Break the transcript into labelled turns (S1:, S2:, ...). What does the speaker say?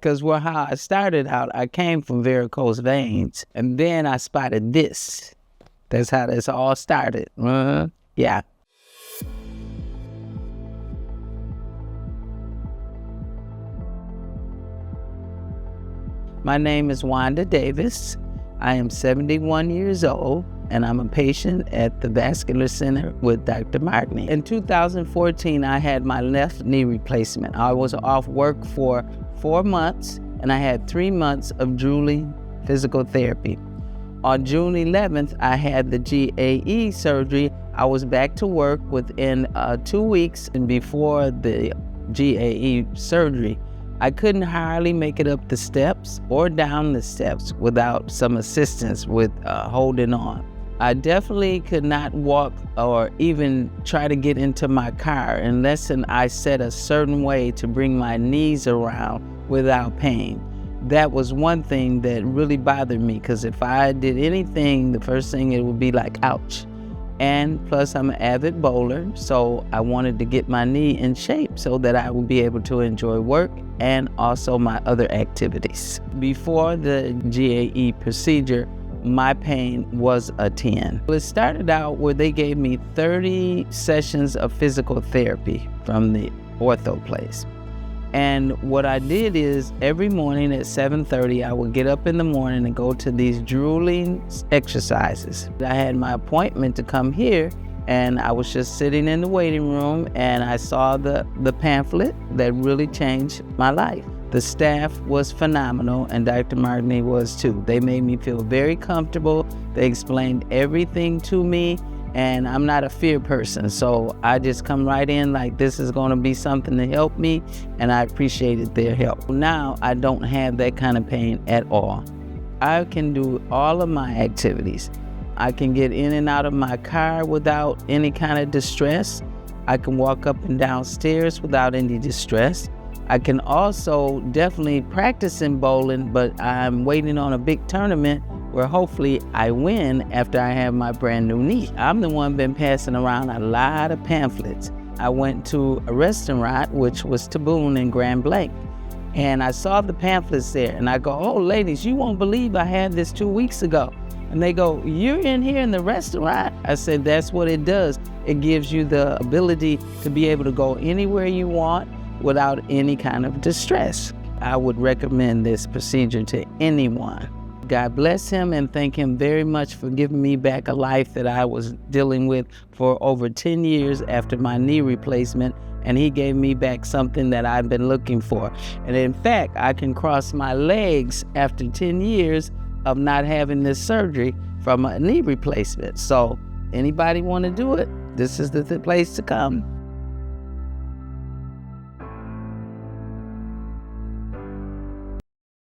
S1: Because how I started out, I came from varicose veins, and then I spotted this. That's how this all started. Yeah. My name is Wanda Davis. I am 71 years old, and I'm a patient at the Vascular Center with Dr. Martini. In 2014, I had my left knee replacement. I was off work for 4 months, and I had 3 months of drooling physical therapy. On June 11th, I had the GAE surgery. I was back to work within 2 weeks, and before the GAE surgery, I couldn't hardly make it up the steps or down the steps without some assistance with holding on. I definitely could not walk or even try to get into my car unless I set a certain way to bring my knees around without pain. That was one thing that really bothered me, because if I did anything, the first thing it would be like, ouch. And plus I'm an avid bowler, so I wanted to get my knee in shape so that I would be able to enjoy work and also my other activities. Before the GAE procedure, my pain was a 10. It started out where they gave me 30 sessions of physical therapy from the ortho place. And what I did is every morning at 7:30, I would get up in the morning and go to these drooling exercises. I had my appointment to come here, and I was just sitting in the waiting room, and I saw the pamphlet that really changed my life. The staff was phenomenal, and Dr. Martini was too. They made me feel very comfortable. They explained everything to me. And I'm not a fear person, so I just come right in like this is going to be something to help me, and I appreciated their help. Now I don't have that kind of pain at all. I can do all of my activities. I can get in and out of my car without any kind of distress. I can walk up and down stairs without any distress. I can also definitely practice in bowling, but I'm waiting on a big tournament where hopefully I win after I have my brand new knee. I'm the one been passing around a lot of pamphlets. I went to a restaurant, which was Taboon in Grand Blanc, and I saw the pamphlets there, and I go, oh ladies, you won't believe I had this 2 weeks ago. And they go, you're in here in the restaurant? I said, that's what it does. It gives you the ability to be able to go anywhere you want without any kind of distress. I would recommend this procedure to anyone. God bless him, and thank him very much for giving me back a life that I was dealing with for over 10 years after my knee replacement, and he gave me back something that I've been looking for. And in fact, I can cross my legs after 10 years of not having this surgery from a knee replacement. So anybody want to do it, this is the place to come.